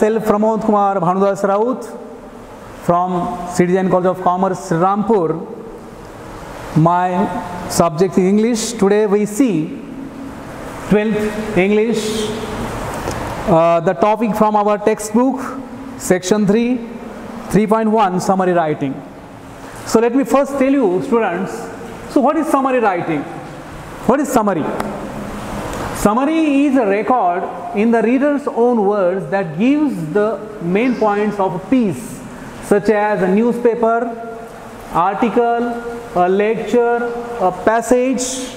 Myself, Pramod Kumar Bhanudas Raut from Citizen College of Commerce, Rampur. My subject is English. Today we see 12th English. The topic from our textbook, section 3, 3.1, summary writing. So let me first tell you, students, so what is summary writing? What is summary? Summary is a record in the reader's own words that gives the main points of a piece, such as a newspaper, article, a lecture, a passage,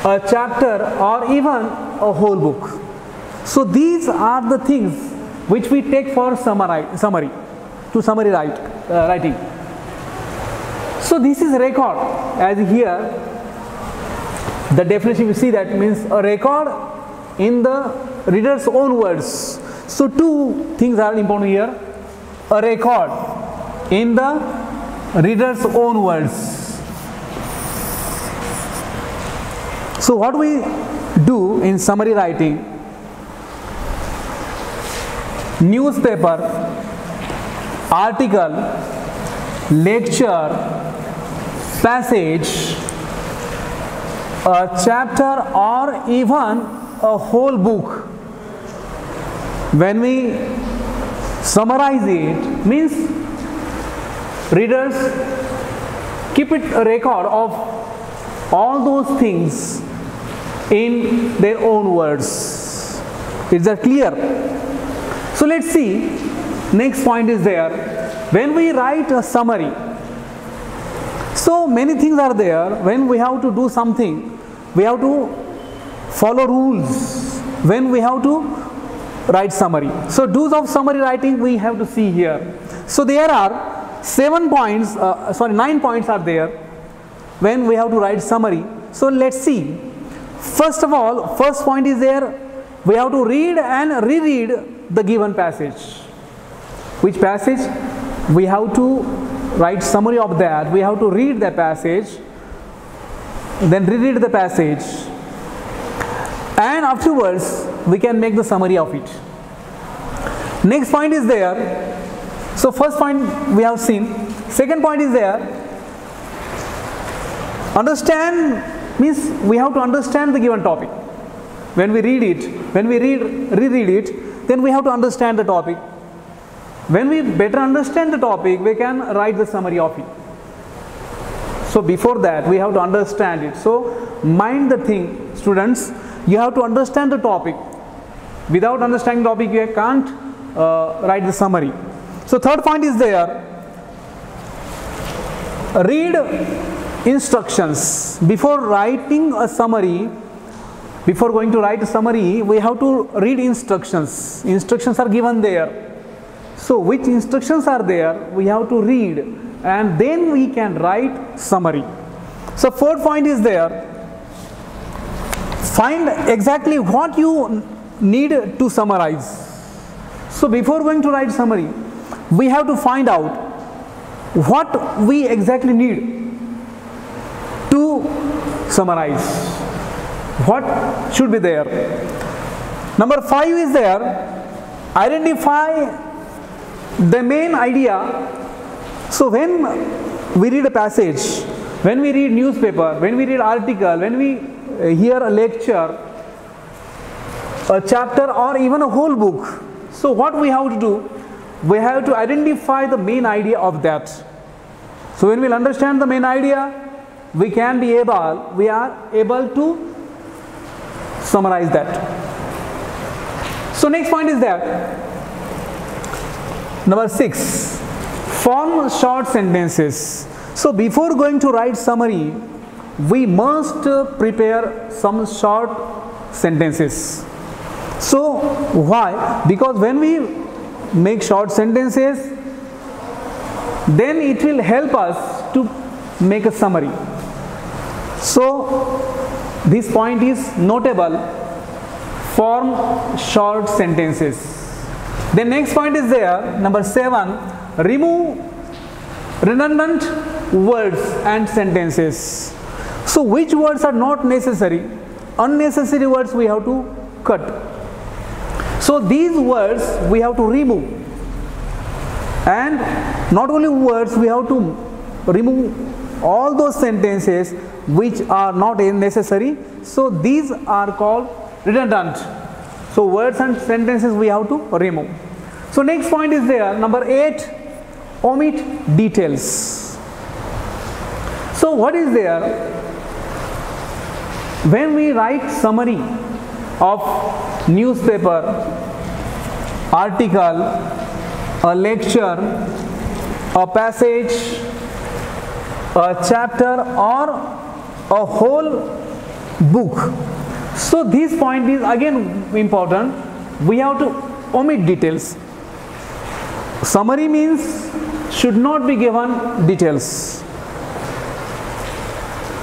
a chapter, or even a whole book. So these are the things which we take for summary writing. So this is a record, as here the definition you see that means a record in the reader's own words. So two things are important here. A record in the reader's own words. So what we do in summary writing, newspaper, article, lecture, passage, a chapter, or even a whole book, when we summarize it, means readers keep it a record of all those things in their own words. Is that clear? So let's see, next point is there. When we write a summary, so many things are there. When we have to do something, we have to follow rules when we have to write summary. So do's of summary writing we have to see here. So there are 9 points are there when we have to write summary. So let's see. First of all, first point is there, we have to read and reread the given passage. Which passage? We have to write summary of that. We have to read the passage, then reread the passage, and afterwards we can make the summary of it. Next point is there. So first point we have seen. Second point is there. Understand means we have to understand the given topic. When we read it, when we reread it, then we have to understand the topic. When we better understand the topic, we can write the summary of it. So before that, we have to understand it. So mind the thing, students, you have to understand the topic. Without understanding the topic, you can't write the summary. So third point is there. Read instructions. Before writing a summary, before going to write a summary, we have to read instructions. Instructions are given there. So which instructions are there, we have to read, and then we can write summary. So fourth point is there. Find exactly what you need to summarize. So before going to write summary, we have to find out what we exactly need to summarize. What should be there? Number 5 is there. Identify the main idea. So when we read a passage, when we read newspaper, when we read article, when we hear a lecture, a chapter, or even a whole book, so what we have to do, we have to identify the main idea of that. So when we understand the main idea, we are able to summarize that. So next point is that. Number 6, form short sentences. So before going to write summary, we must prepare some short sentences. So why? Because when we make short sentences, then it will help us to make a summary. So this point is notable. Form short sentences. The next point is there, number 7, remove redundant words and sentences. So which words are not necessary? Unnecessary words we have to cut. So these words we have to remove, and not only words, we have to remove all those sentences which are not necessary. So these are called redundant. So words and sentences we have to remove. So next point is there, number 8, omit details. So what is there? When we write summary of newspaper, article, a lecture, a passage, a chapter, or a whole book. So this point is again important. We have to omit details. Summary means should not be given details.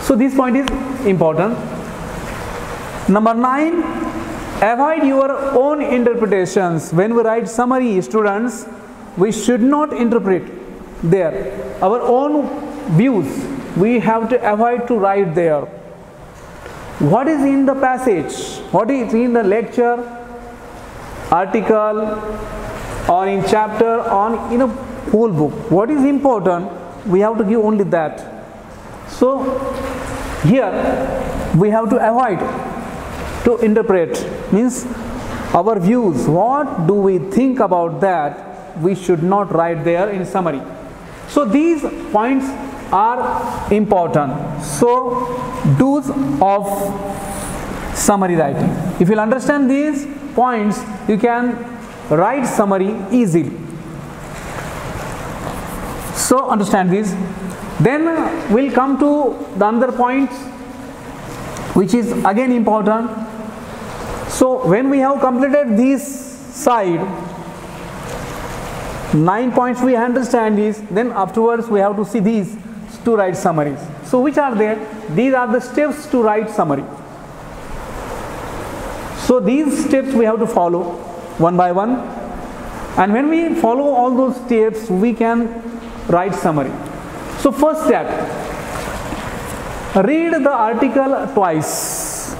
So this point is important. Number 9, avoid your own interpretations. When we write summary, students, we should not interpret there. Our own views we have to avoid to write there. What is in the passage, what is in the lecture, article, or in chapter, or in a whole book, what is important, we have to give only that. So here we have to avoid to interpret, means our views, what do we think about that, we should not write there in summary. So these points are important. So do's of summary writing. If you understand these points, you can write summary easily. So understand this. Then we'll come to the other points which is again important. So when we have completed this side, 9 points we understand is, then afterwards we have to see these to write summaries. So which are there? These are the steps to write summary. So these steps we have to follow one by one, and when we follow all those steps, we can write summary. So first step, read the article twice.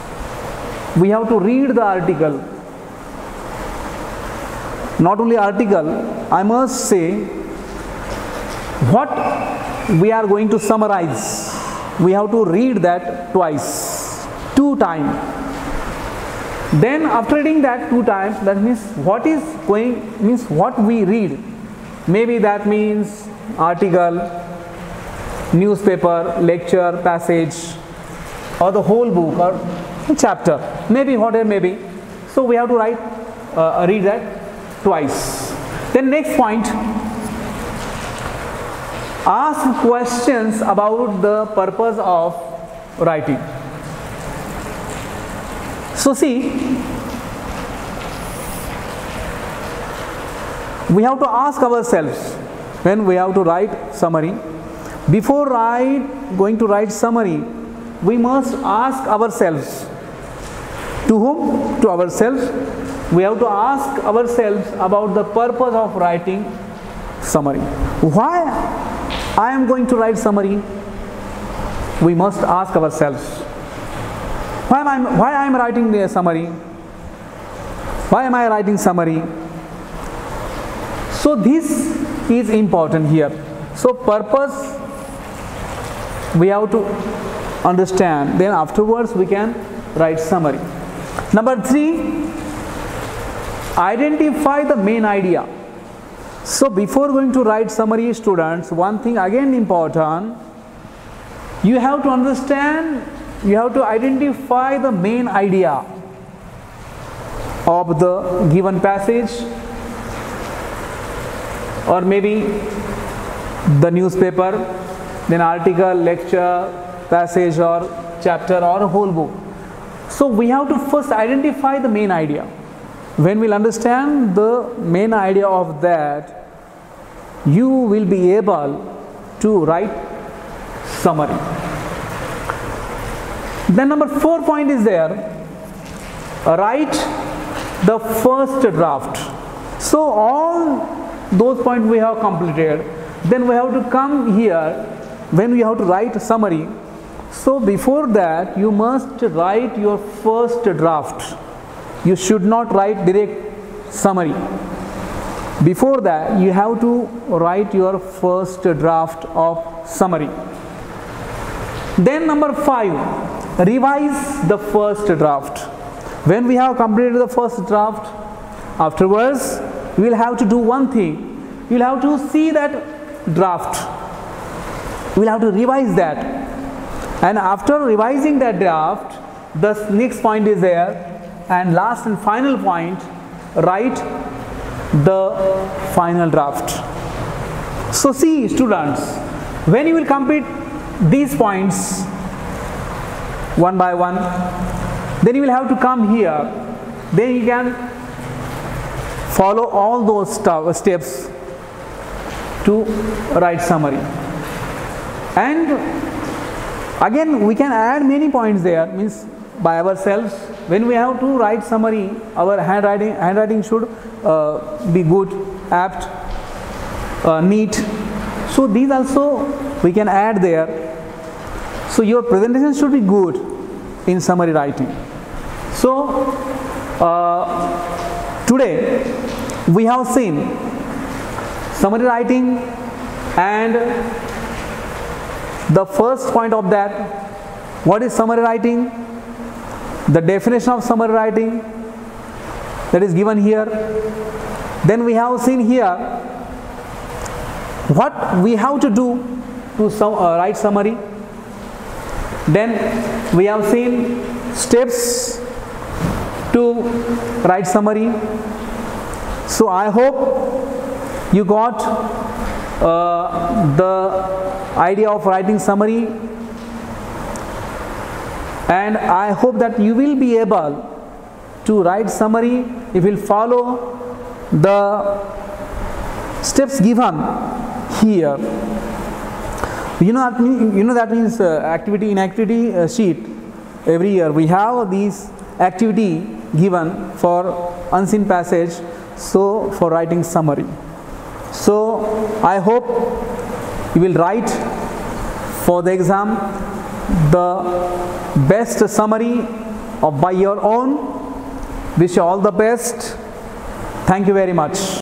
We have to read the article. Not only article, I must say what we are going to summarize. We have to read that twice, 2 times. Then after reading that 2 times, that means what is going, means what we read. Maybe that means article, newspaper, lecture, passage, or the whole book or chapter, maybe whatever maybe. So we have to read that twice. Then next point, ask questions about the purpose of writing. So see, we have to ask ourselves when we have to write summary. Before going to write summary, we must ask ourselves. To whom? To ourselves. We have to ask ourselves about the purpose of writing summary. Why I am going to write summary? We must ask ourselves. Why I am writing the summary? Why am I writing summary? So this is important here. So purpose we have to understand. Then afterwards we can write summary. Number 3, identify the main idea. So before going to write summary, students, one thing again important, you have to understand, you have to identify the main idea of the given passage, or maybe the newspaper, then article, lecture, passage, or chapter, or a whole book. So we have to first identify the main idea. When we'll understand the main idea of that, you will be able to write summary. Then number 4 point is there, write the first draft. So all those points we have completed. Then we have to come here when we have to write summary. So before that, you must write your first draft. You should not write direct summary. Before that, you have to write your first draft of summary. Then number 5, revise the first draft. When we have completed the first draft, afterwards you will have to do one thing. You will have to see that draft. You will have to revise that. And after revising that draft, the next point is there. And last and final point, write the final draft. So see students, when you will complete these points one by one, then you will have to come here. Then you can follow all those steps to write summary. And again we can add many points there, means by ourselves. When we have to write summary, our handwriting should be good, apt, neat. So these also we can add there. So your presentation should be good in summary writing. So today we have seen summary writing, and the first point of that, what is summary writing? The definition of summary writing, that is given here. Then we have seen here what we have to do to write summary. Then we have seen steps to write summary. So I hope you got the idea of writing summary, and I hope that you will be able to write summary if you will follow the steps given here. You know that means activity in activity sheet. Every year we have these activity given for unseen passage, so for writing summary. So I hope you will write for the exam the best summary by your own. Wish you all the best. Thank you very much.